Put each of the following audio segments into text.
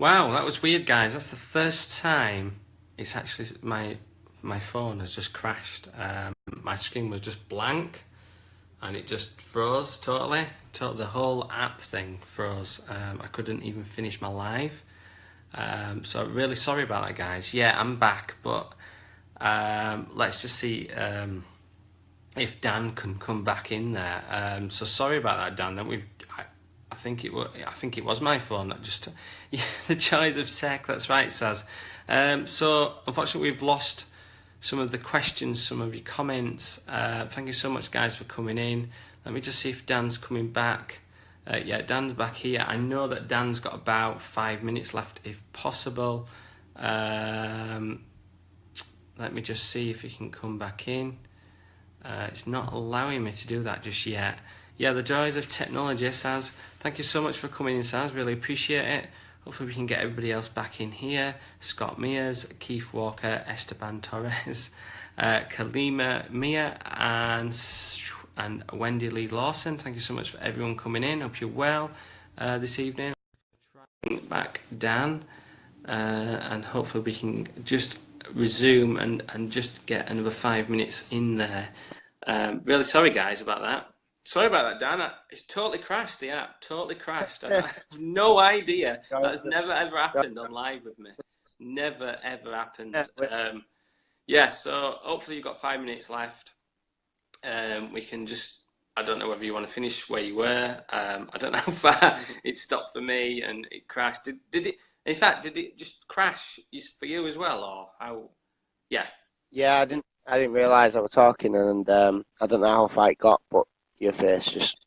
Wow, that was weird, guys. That's the first time it's actually my phone has just crashed. My screen was just blank, and it just froze totally. The whole app thing froze. I couldn't even finish my live. So really sorry about that, guys. Yeah, I'm back, but let's just see if Dan can come back in there. So sorry about that, Dan. I think it was my phone that just. Yeah, the joys of tech. That's right, Saz. So unfortunately, we've lost some of the questions, some of your comments. Thank you so much, guys, for coming in. Let me just see if Dan's coming back. Yeah, Dan's back here. I know that Dan's got about 5 minutes left, if possible. Let me just see if he can come back in. It's not allowing me to do that just yet. Yeah, the joys of technology, Saz. Thank you so much for coming in, Saz. Really appreciate it. Hopefully we can get everybody else back in here. Scott Mears, Keith Walker, Esteban Torres, Kalima Mia, and Wendy Lee Lawson. Thank you so much for everyone coming in. Hope you're well this evening. Bring back Dan, and hopefully we can just resume and just get another 5 minutes in there. Really sorry, guys, about that. Sorry about that, Dan. It's totally crashed, the app. Totally crashed. I have no idea. That has never, ever happened on live with me. Never, ever happened. Yeah, so hopefully you've got 5 minutes left. We can just, I don't know whether you want to finish where you were. I don't know how far it stopped for me and it crashed. Did it, in fact, did it just crash for you as well, or how? Yeah. Yeah, I didn't realise I was talking, and I don't know how far it got, but your face just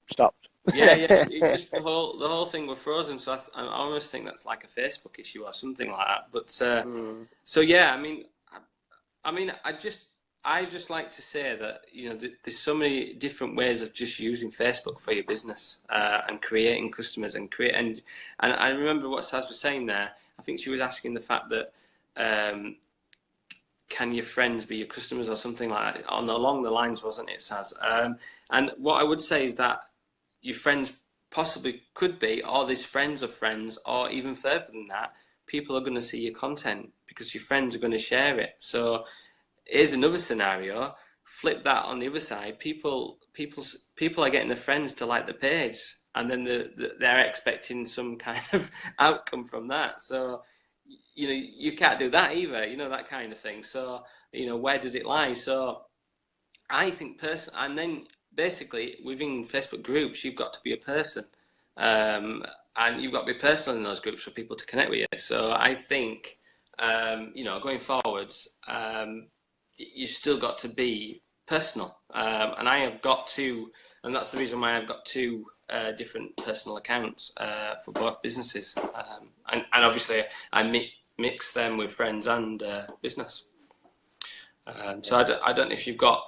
stopped. Yeah, it just the whole thing was frozen. So I almost think that's like a Facebook issue or something like that. But so yeah, I mean, I just like to say that there's so many different ways of just using Facebook for your business and creating customers and I remember what Saz was saying there. I think she was asking the fact that. Can your friends be your customers or something like that? Along the lines, wasn't it, Saz? And what I would say is that your friends possibly could be, or there's friends of friends, or even further than that, people are going to see your content because your friends are going to share it. So here's another scenario. Flip that on the other side. People are getting their friends to like the page, and then they're expecting some kind of outcome from that. So you can't do that either, that kind of thing. So, where does it lie? So I think and then basically within Facebook groups, you've got to be a person. And you've got to be personal in those groups for people to connect with you. So I think, going forwards, you still got to be personal. And I have got to, and that's the reason why I've got two different personal accounts for both businesses. And obviously I mix them with friends and business. So I don't know if you've got.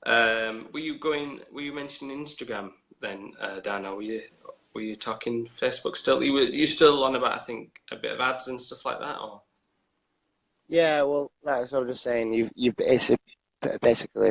Were you mentioning Instagram then, Dan, or were you talking Facebook still? You still on about, I think, a bit of ads and stuff like that, or? Yeah, well, that's what I was just saying. You've basically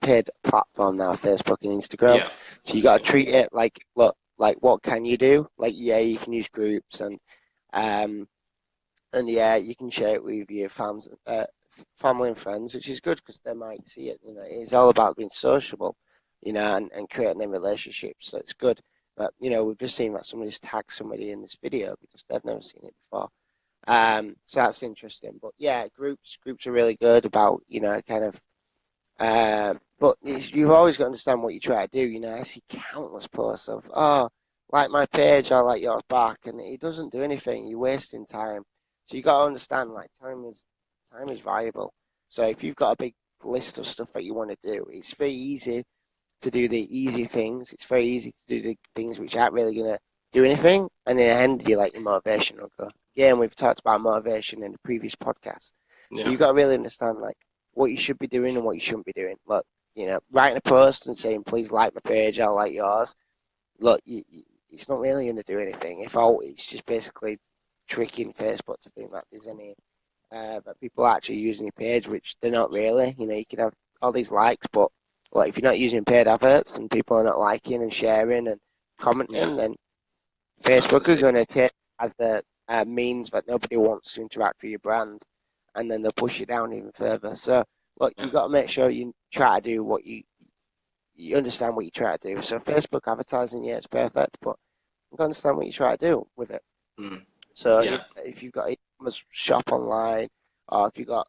paid platform now, Facebook and Instagram. Yeah. So you got to treat it like, look, like what can you do? Like, yeah, you can use groups and yeah, you can share it with your fans, family and friends, which is good because they might see it. It's all about being sociable, and creating them relationships. So it's good. But we've just seen that somebody's tagged somebody in this video because they've never seen it before. So that's interesting. But yeah, groups are really good about kind of. But you've always got to understand what you try to do. I see countless posts of like my page, I like yours back, and it doesn't do anything. You're wasting time. So you got to understand, like, time is valuable. So if you've got a big list of stuff that you want to do, it's very easy to do the easy things. It's very easy to do the things which aren't really going to do anything. And in the end, you like your motivation will go. Yeah, and we've talked about motivation in the previous podcast. Yeah. So you've got to really understand, like, what you should be doing and what you shouldn't be doing. Look, writing a post and saying, please like my page, I'll like yours. Look, it's not really going to do anything. It's just basically tricking Facebook to think that there's any that people are actually using your page, which they're not really. You can have all these likes, but if you're not using paid adverts and people are not liking and sharing and commenting, then Facebook are going to take as the means that nobody wants to interact with your brand, and then they'll push you down even further. So look, you got to make sure you try to do what you understand what you try to do. So Facebook advertising, yeah, it's perfect, but you got to understand what you try to do with it. So if you've got a shop online, or if you've got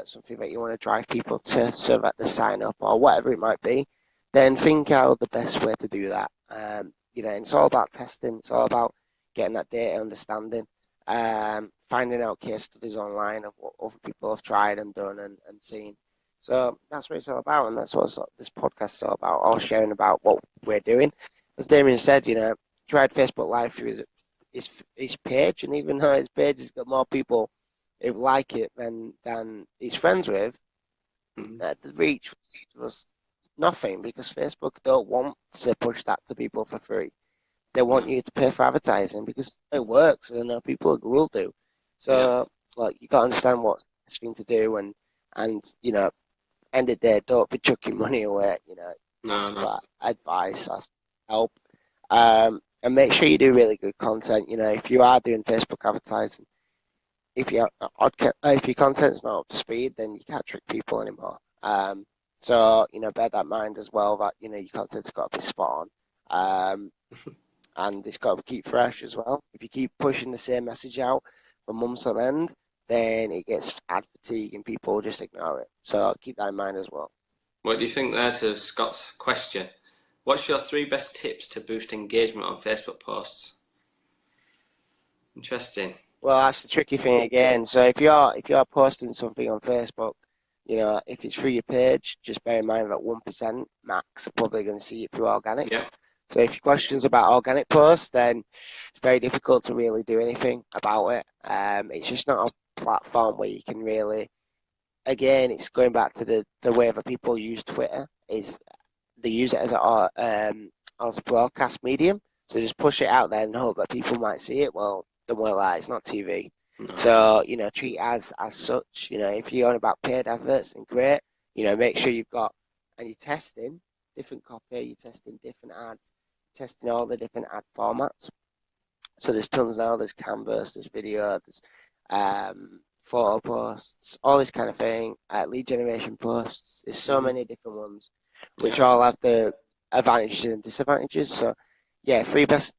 something that you want to drive people to so that they sign up or whatever it might be, then think out the best way to do that. And it's all about testing. It's all about getting that data understanding, finding out case studies online of what other people have tried and done and seen. So that's what it's all about, and that's what this podcast is all about, all sharing about what we're doing. As Damien said, tried Facebook Live through his page, and even though his page has got more people who like it than he's friends with, the reach was nothing, because Facebook don't want to push that to people for free. They want you to pay for advertising because it works, and people will do. So, you got to understand what's the best thing to do, and end of the day, don't be chucking money away. That's advice, that's help. And make sure you do really good content. If you are doing Facebook advertising, if your content's not up to speed, then you can't trick people anymore. So bear that in mind as well, that your content's got to be spot on. And it's got to keep fresh as well. If you keep pushing the same message out for months on end, then it gets ad fatigue and people just ignore it. So keep that in mind as well. What do you think there to Scott's question? What's your 3 best tips to boost engagement on Facebook posts? Interesting. Well, that's the tricky thing again. So if you're posting something on Facebook, if it's through your page, just bear in mind that 1% max are probably going to see it through organic. Yeah. So if your question's about organic posts, then it's very difficult to really do anything about it. It's just not a platform where you can really, again, it's going back to the way that people use Twitter, is they use it as a broadcast medium. So just push it out there and hope that people might see it. Well, don't worry, like, it's not TV. No. So, treat it as such. If you're on about paid adverts, then great. Make sure you've got, and you're testing different copy, you're testing different ads, testing all the different ad formats. So there's tons now. There's Canvas, there's video, there's photo posts, all this kind of thing. Lead generation posts. There's so many different ones, which all have the advantages and disadvantages. So, 3 best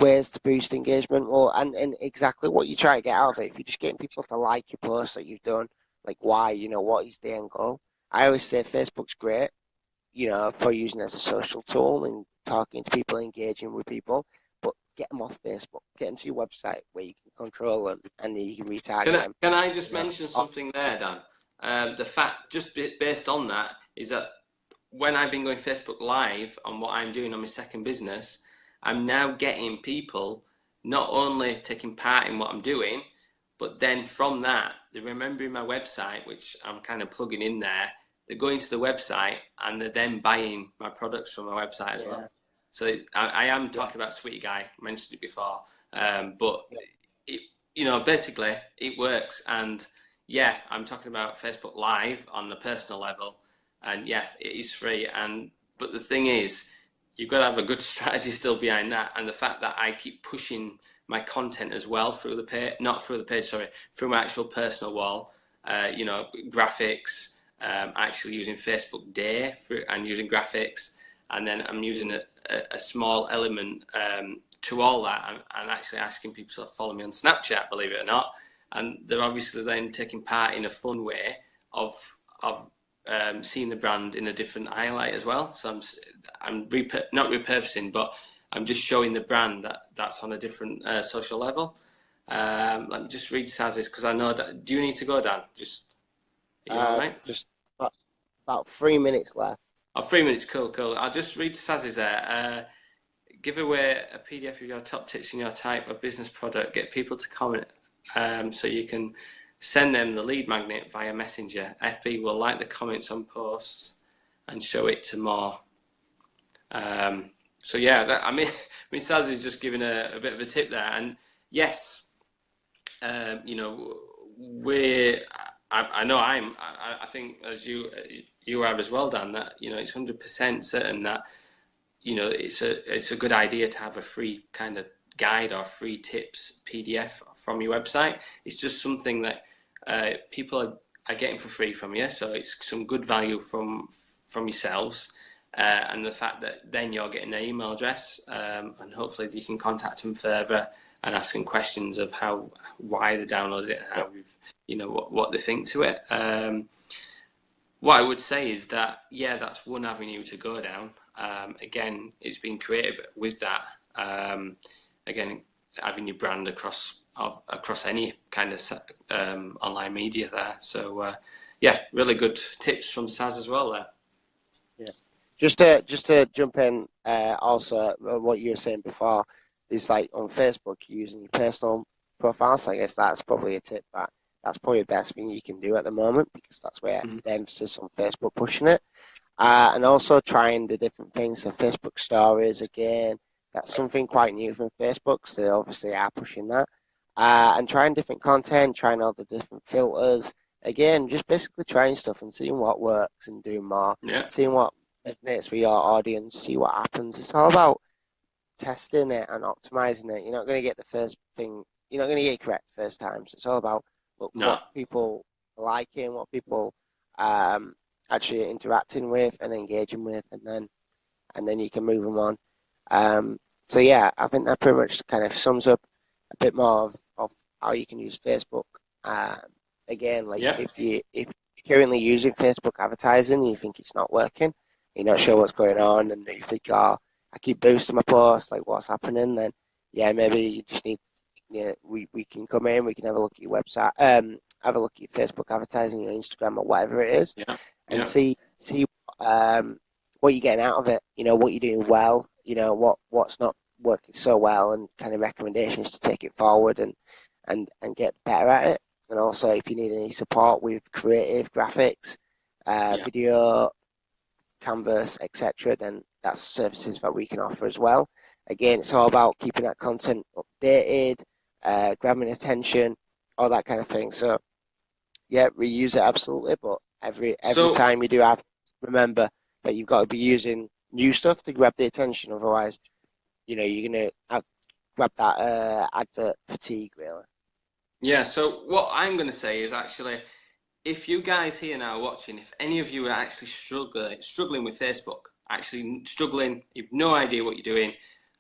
ways to boost engagement. Well, and exactly what you try to get out of it. If you're just getting people to like your post that you've done, like why, what is the end goal? I always say Facebook's great, for using it as a social tool and talking to people, engaging with people, but get them off Facebook, get them to your website where you can control them and then you can retarget them. Can I just mention something there, Dan? The fact, just based on that, is that when I've been going Facebook Live on what I'm doing on my second business, I'm now getting people not only taking part in what I'm doing, but then from that, they're remembering my website, which I'm kind of plugging in there. They're going to the website and they're then buying my products from my website as well. So I am talking about Sweetie Guy, I mentioned it before, but it, basically it works. And I'm talking about Facebook Live on the personal level, and it is free. But the thing is, you've got to have a good strategy still behind that, and the fact that I keep pushing my content as well through the page, through my actual personal wall, graphics. Actually using Facebook Day and using graphics, and then I'm using a small element to all that, and actually asking people to follow me on Snapchat, believe it or not, and they're obviously then taking part in a fun way of seeing the brand in a different highlight as well. So I'm not repurposing, but I'm just showing the brand that's on a different social level. Let me just read Saz's, because I know that. Do you need to go, Dan? Are you all right? Just about 3 minutes left. Oh, 3 minutes, cool. I'll just read Saz's there. Give away a PDF of your top tips in your type of business product. Get people to comment so you can send them the lead magnet via Messenger. FB will like the comments on posts and show it to more. Saz is just giving a bit of a tip there. And yes, I think as you have as well, Dan, that it's 100% certain that it's a good idea to have a free kind of guide or free tips PDF from your website. It's just something that people are getting for free from you, so it's some good value from yourselves, and the fact that then you're getting their email address, and hopefully you can contact them further and ask them questions of why they downloaded it and how what they think to it. What I would say is that, yeah, that's one avenue to go down. Again, it's been creative with that. Again, having your brand across any kind of online media there. So yeah, really good tips from Saz as well there. Yeah, just to jump in, also what you were saying before is like on Facebook using your personal profile. So I guess that's probably a tip that's probably the best thing you can do at the moment, because that's where the emphasis on Facebook pushing it. And also trying the different things, so Facebook stories again, that's something quite new from Facebook, so they obviously are pushing that. And trying different content, trying all the different filters, again, just basically trying stuff and seeing what works and doing more, seeing what resonates with your audience, see what happens. It's all about testing it and optimizing it. You're not going to get the first thing, you're not going to get it correct the first time, so it's all about what people are liking, what people actually interacting with and engaging with, and then you can move them on. So yeah, I think that pretty much kind of sums up a bit more of how you can use Facebook. Again, like if you're currently using Facebook advertising and you think it's not working, you're not sure what's going on, and you think, oh, I keep boosting my posts, like what's happening, then yeah, maybe you just need, we can come in, we can have a look at your website, have a look at your Facebook advertising, your Instagram, or whatever it is, and see what you're getting out of it. What you're doing well. What's not working so well, and kind of recommendations to take it forward and get better at it. And also, if you need any support with creative graphics, video, Canvas, etc., then that's services that we can offer as well. Again, it's all about keeping that content updated, grabbing attention, all that kind of thing. So yeah, reuse it absolutely, but every time you do have to remember that you've got to be using new stuff to grab the attention. Otherwise, you're going to grab that advert fatigue, really. Yeah, so what I'm going to say is, actually, if you guys here now watching, if any of you are actually struggling with Facebook, actually struggling, you've no idea what you're doing,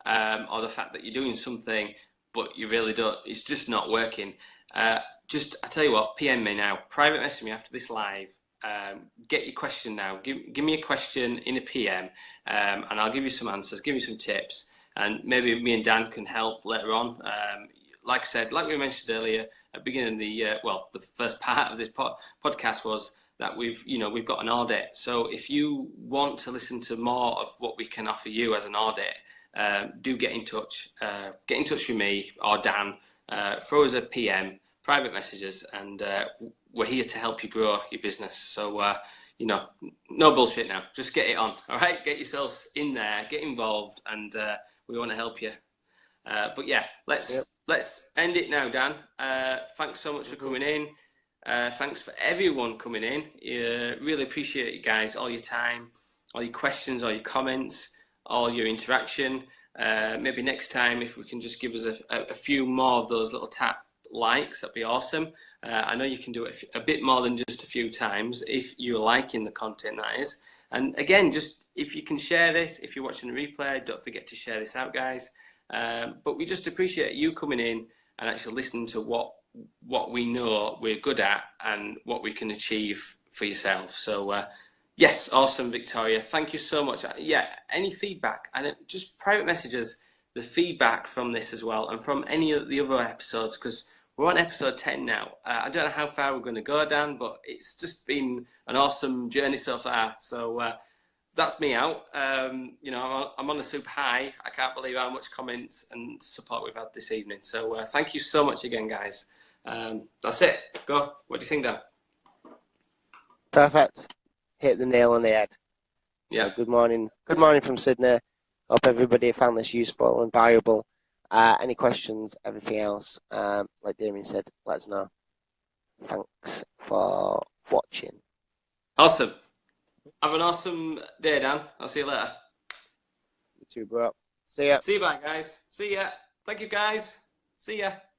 or the fact that you're doing something but you really don't, it's just not working, I tell you what, PM me now, private message me after this live, get your question now, give me a question in a PM, and I'll give you some answers, give you some tips, and maybe me and Dan can help later on. Like I said, like we mentioned earlier at the beginning of the first part of this podcast was that we've got an audit. So if you want to listen to more of what we can offer you as an audit, do get in touch. Get in touch with me or Dan. Throw us a PM, private messages, and we're here to help you grow your business. So no bullshit now. Just get it on. All right, get yourselves in there, get involved, and we want to help you. But yeah, let's end it now, Dan. Thanks so much for coming in. Thanks for everyone coming in. Really appreciate you guys, all your time, all your questions, all your comments, all your interaction. Maybe next time, if we can just give us a few more of those little tap likes, that'd be awesome. I know you can do it a bit more than just a few times if you're liking the content, that is. And again, just if you can share this, if you're watching the replay, don't forget to share this out, guys. But we just appreciate you coming in and actually listening to what we know we're good at and what we can achieve for yourself. So yes, awesome, Victoria. Thank you so much. Yeah, any feedback, and just private messages, the feedback from this as well, and from any of the other episodes, because we're on episode 10 now. I don't know how far we're going to go, Dan, but it's just been an awesome journey so far. So that's me out. I'm on a super high. I can't believe how much comments and support we've had this evening. So thank you so much again, guys. That's it. Go. What do you think, Dan? Perfect. Hit the nail on the head. So good morning. Good morning from Sydney. Hope everybody found this useful and valuable. Any questions, everything else, like Damien said, let us know. Thanks for watching. Awesome. Have an awesome day, Dan. I'll see you later. You too, bro. See ya. See you back, guys. See ya. Thank you, guys. See ya.